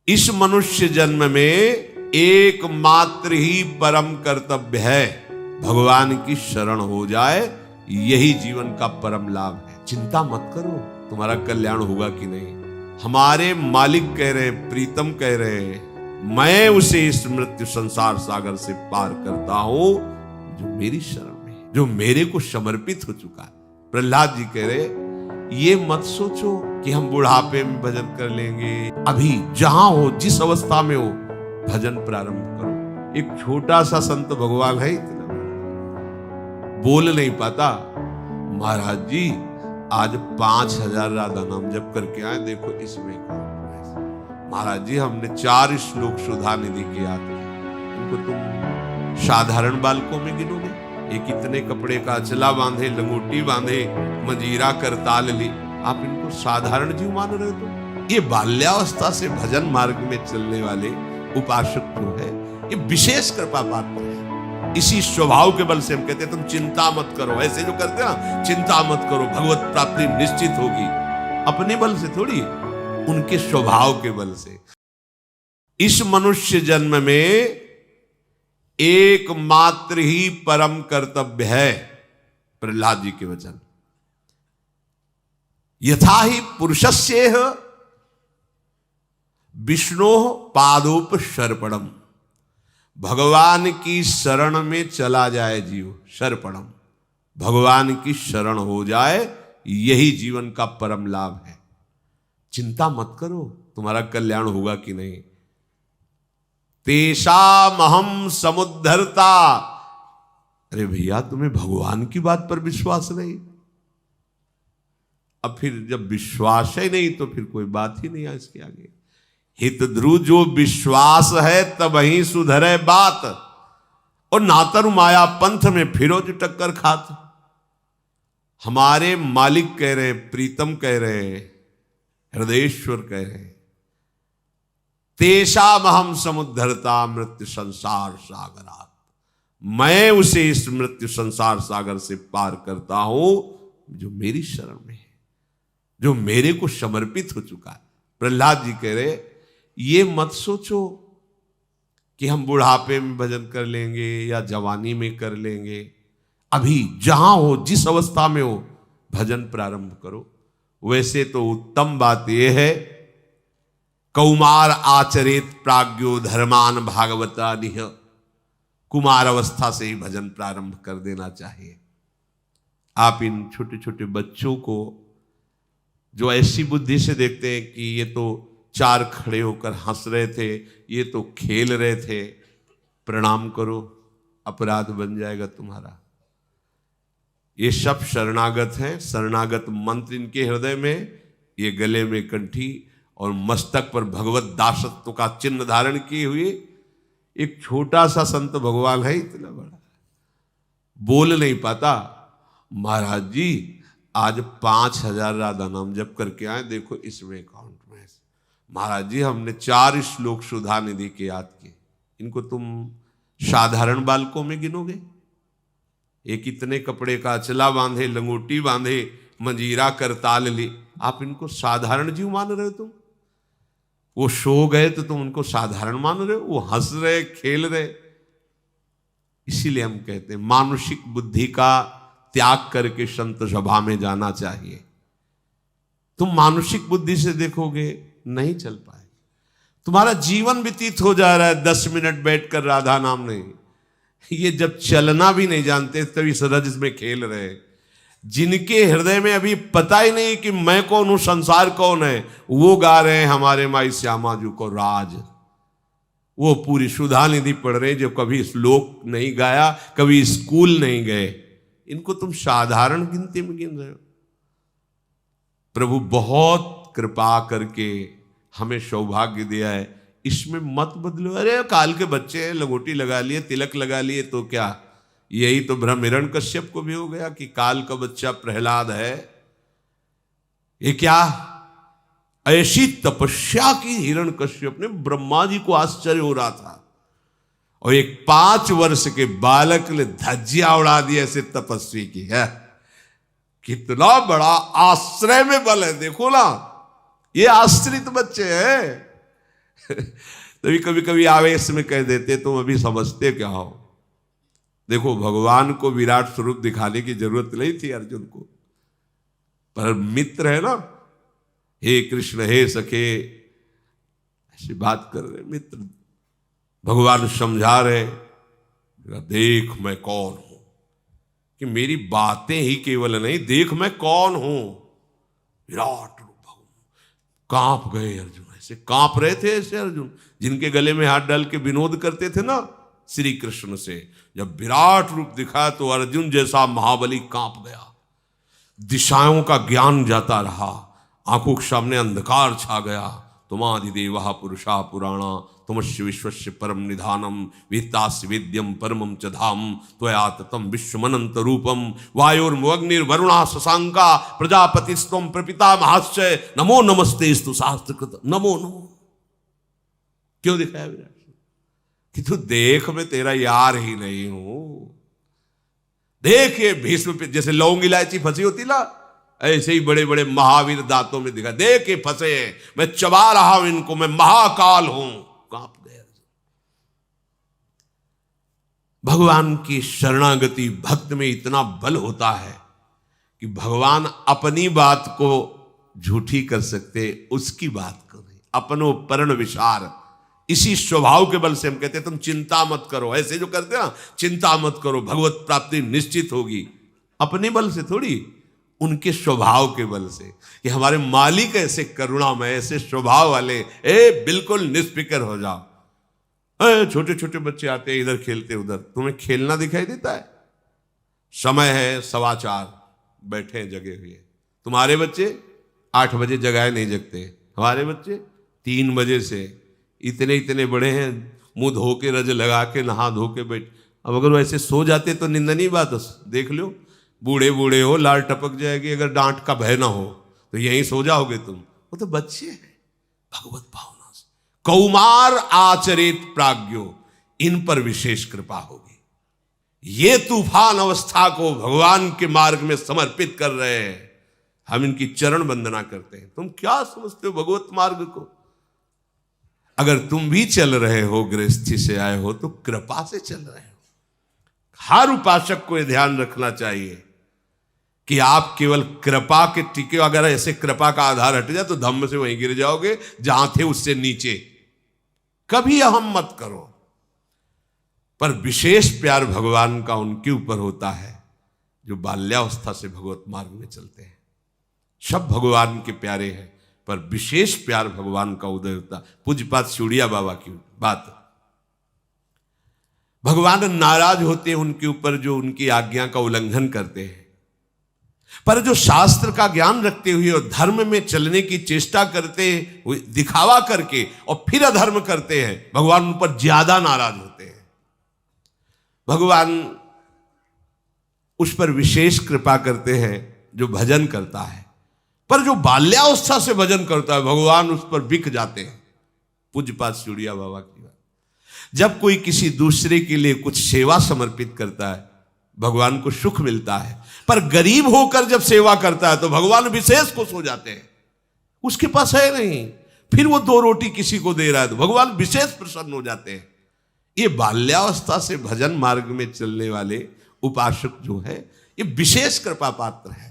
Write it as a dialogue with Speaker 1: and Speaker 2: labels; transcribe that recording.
Speaker 1: इस मनुष्य जन्म में एकमात्र ही परम कर्तव्य है, भगवान की शरण हो जाए, यही जीवन का परम लाभ है। चिंता मत करो तुम्हारा कल्याण होगा कि नहीं। हमारे मालिक कह रहे, प्रीतम कह रहे, मैं उसे इस मृत्यु संसार सागर से पार करता हूं जो मेरी शरण में है, जो मेरे को समर्पित हो चुका है। प्रहलाद जी कह रहे, ये मत सोचो कि हम बुढ़ापे में भजन कर लेंगे। अभी जहां हो, जिस अवस्था में हो, भजन प्रारंभ करो। एक छोटा सा संत भगवान है, इतना बोल नहीं पाता। महाराज जी आज 5000 राधा नाम जप करके आए, देखो इसमें महाराज जी हमने 4 श्लोक सुधा निधि की याद की। इनको तुम साधारण बालकों में गिनोगे? एक इतने कपड़े का अचला बांधे, लंगोटी बांधे, मंजीरा करताल ली, आप इनको साधारण जीव मान रहे हो? ये बाल्यावस्था से भजन मार्ग में चलने वाले उपासक जो है, ये विशेष कृपा पात्र है। इसी स्वभाव के बल से हम कहते हैं तुम चिंता मत करो। ऐसे जो करते हैं ना, चिंता मत करो भगवत प्राप्ति निश्चित होगी, अपने बल से थोड़ी, उनके स्वभाव के बल से। इस मनुष्य जन्म में एकमात्र ही परम कर्तव्य है, प्रहलाद जी के वचन, यथा ही पुरुषस्येह विष्णोः पादोपसर्पणम्, भगवान की शरण में चला जाए जीव, सर्पणम, भगवान की शरण हो जाए, यही जीवन का परम लाभ है। चिंता मत करो तुम्हारा कल्याण होगा कि नहीं। तेषामहं समुद्धरता। अरे भैया तुम्हें भगवान की बात पर विश्वास नहीं, अब फिर जब विश्वास ही नहीं तो फिर कोई बात ही नहीं है इसके आगे। हित ध्रुव जो विश्वास है तब ही सुधरे बात, और नातर माया पंथ में फिरो जो टक्कर खात। हमारे मालिक कह रहे, प्रीतम कह रहे, हृदयेश्वर कह रहे, तेषामहं समुद्धरता मृत्यु संसार सागरात्, मैं उसे इस मृत्यु संसार सागर से पार करता हूं जो मेरी शरण में है, जो मेरे को समर्पित हो चुका है। प्रहलाद जी कह रहे, ये मत सोचो कि हम बुढ़ापे में भजन कर लेंगे या जवानी में कर लेंगे। अभी जहां हो, जिस अवस्था में हो, भजन प्रारंभ करो। वैसे तो उत्तम बात यह है, कौमार आचरेत प्राज्ञो धर्मान भागवता निह, कुमार अवस्था से ही भजन प्रारंभ कर देना चाहिए। आप इन छोटे छोटे बच्चों को जो ऐसी बुद्धि से देखते हैं कि ये तो 4 खड़े होकर हंस रहे थे, ये तो खेल रहे थे, प्रणाम करो, अपराध बन जाएगा तुम्हारा। ये सब शरणागत हैं, शरणागत मंत्र इनके हृदय में, ये गले में कंठी और मस्तक पर भगवत दासत्व का चिन्ह धारण किए हुए एक छोटा सा संत भगवान है, इतना बड़ा बोल नहीं पाता। महाराज जी आज 5000 राधा नाम जप करके आए, देखो इसमें अकाउंट में। महाराज जी हमने 4 श्लोक सुधा निधि के याद किए। इनको तुम साधारण बालकों में गिनोगे? एक इतने कपड़े का अचला बांधे, लंगोटी बांधे, मंजीरा करताल ली, आप इनको साधारण जीव मान रहे हो? तुम वो सो गए तो तुम उनको साधारण मान रहे हो? वो हंस रहे, खेल रहे। इसीलिए हम कहते हैं मानुषिक बुद्धि का त्याग करके संत सभा में जाना चाहिए। तुम मानुषिक बुद्धि से देखोगे नहीं चल पाए, तुम्हारा जीवन व्यतीत हो जा रहा है 10 मिनट बैठकर राधा नाम नहीं। ये जब चलना भी नहीं जानते तभी सरज में खेल रहे। जिनके हृदय में अभी पता ही नहीं कि मैं कौन हूं, संसार कौन है, वो गा रहे हैं हमारे माई श्यामा जी को राज। वो पूरी सुधा निधि पढ़ रहे जो कभी श्लोक नहीं गाया, कभी स्कूल नहीं गए। इनको तुम साधारण गिनती में गिन रहे हो। प्रभु बहुत कृपा करके हमें सौभाग्य दिया है, इसमें मत बदलो। अरे काल के बच्चे हैं, लंगोटी लगा लिए, तिलक लगा लिए तो क्या, यही तो भ्रम हिरण्यकश्यप को भी हो गया कि काल का बच्चा प्रहलाद है। ये क्या ऐसी तपस्या की हिरण्यकश्यप ने, ब्रह्मा जी को आश्चर्य हो रहा था, और एक 5 वर्ष के बालक ने धज्जियां उड़ा दी ऐसे तपस्वी की है। कितना बड़ा आश्रय में बल है, देखो ना, ये आश्रित बच्चे हैं, तभी कभी कभी आवेश में कह देते तुम अभी समझते क्या हो। देखो भगवान को विराट स्वरूप दिखाने की जरूरत नहीं थी अर्जुन को, पर मित्र है ना, हे कृष्ण हे सखे ऐसी बात कर रहे मित्र, भगवान समझा रहे देख मैं कौन हूं, कि मेरी बातें ही केवल नहीं, देख मैं कौन हूं। विराट रूप कांप गए अर्जुन, ऐसे कांप रहे थे ऐसे अर्जुन जिनके गले में हाथ डाल के विनोद करते थे ना श्री कृष्ण से। जब विराट रूप दिखा तो अर्जुन जैसा महाबली कांप गया, दिशाओं का ज्ञान जाता रहा, आंखों के सामने अंधकार छा गया। तुमादिदेवः पुरुषा पुराणा तुमस्य विश्वस्य परम निधानम वेत्तास्य वेद्यम परमं च धाम त्वया ततं विश्वमनंत रूपम वायुर्मग्निर्वरुणा शशांका प्रजापतिस्त्वं प्रपितामहश्च नमो नमस्तेस्तु शास्त्रकृत नमो नमो। क्यों दिखाया विराट कि तू देख मैं तेरा यार ही नहीं हूं। देख ये भीष्म पे जैसे लौंग इलायची फंसी होती ना, ऐसे ही बड़े बड़े महावीर दांतों में दिखा, देख ये फंसे हैं, मैं चबा रहा हूं इनको, मैं महाकाल हूं। कांप गए। भगवान की शरणागति भक्त में इतना बल होता है कि भगवान अपनी बात को झूठी कर सकते, उसकी बात को नहीं। अपनो पर्ण विचार, इसी स्वभाव के बल से हम कहते हैं तुम चिंता मत करो, ऐसे जो करते हैं ना, चिंता मत करो भगवत प्राप्ति निश्चित होगी, अपने बल से थोड़ी, उनके स्वभाव के बल से। कि हमारे मालिक ऐसे करुणामय, ऐसे स्वभाव वाले, बिल्कुल निष्फिक्र हो जाओ। छोटे छोटे बच्चे आते हैं इधर खेलते उधर, तुम्हें खेलना दिखाई देता है? समय है 4:15, बैठे हैं जगे हुए। तुम्हारे बच्चे 8 बजे जगाए नहीं जगते, हमारे बच्चे 3 बजे से इतने इतने बड़े हैं, मुंह धो के रज लगा के नहा धो के बैठ। अब अगर वैसे सो जाते तो निंदनीय बात, देख लो बूढ़े बूढ़े हो, लाल टपक जाएगी, अगर डांट का भय ना हो तो यहीं सो जाओगे तुम। वो तो बच्चे हैं भगवत भावना से। कौमार आचरित प्राज्ञो, इन पर विशेष कृपा होगी। ये तूफान अवस्था को भगवान के मार्ग में समर्पित कर रहे हैं, हम इनकी चरण वंदना करते हैं। तुम क्या समझते हो भगवत मार्ग को? अगर तुम भी चल रहे हो, गृहस्थी से आए हो, तो कृपा से चल रहे हो। हर उपासक को यह ध्यान रखना चाहिए कि आप केवल कृपा के टिके, अगर ऐसे कृपा का आधार हट जाए तो धम्म से वहीं गिर जाओगे जहां थे उससे नीचे। कभी अहम मत करो। पर विशेष प्यार भगवान का उनके ऊपर होता है जो बाल्यावस्था से भगवत मार्ग में चलते हैं। सब भगवान के प्यारे हैं, पर विशेष प्यार भगवान का उदय होता। पूज्यपाद शिवड़िया बाबा की बात, भगवान नाराज होते हैं उनके ऊपर जो उनकी आज्ञा का उल्लंघन करते हैं, पर जो शास्त्र का ज्ञान रखते हुए और धर्म में चलने की चेष्टा करते हुए, दिखावा करके और फिर अधर्म करते हैं, भगवान उन पर ज्यादा नाराज होते हैं। भगवान उस पर विशेष कृपा करते हैं जो भजन करता है, पर जो बाल्यावस्था से भजन करता है भगवान उस पर बिक जाते हैं। पूज्यपाद शिवड़िया बाबा की बात। जब कोई किसी दूसरे के लिए कुछ सेवा समर्पित करता है भगवान को सुख मिलता है, पर गरीब होकर जब सेवा करता है तो भगवान विशेष खुश हो जाते हैं। उसके पास है नहीं, फिर वो 2 रोटी किसी को दे रहा है तो भगवान विशेष प्रसन्न हो जाते हैं। ये बाल्यावस्था से भजन मार्ग में चलने वाले उपासक जो है ये विशेष कृपा पात्र है।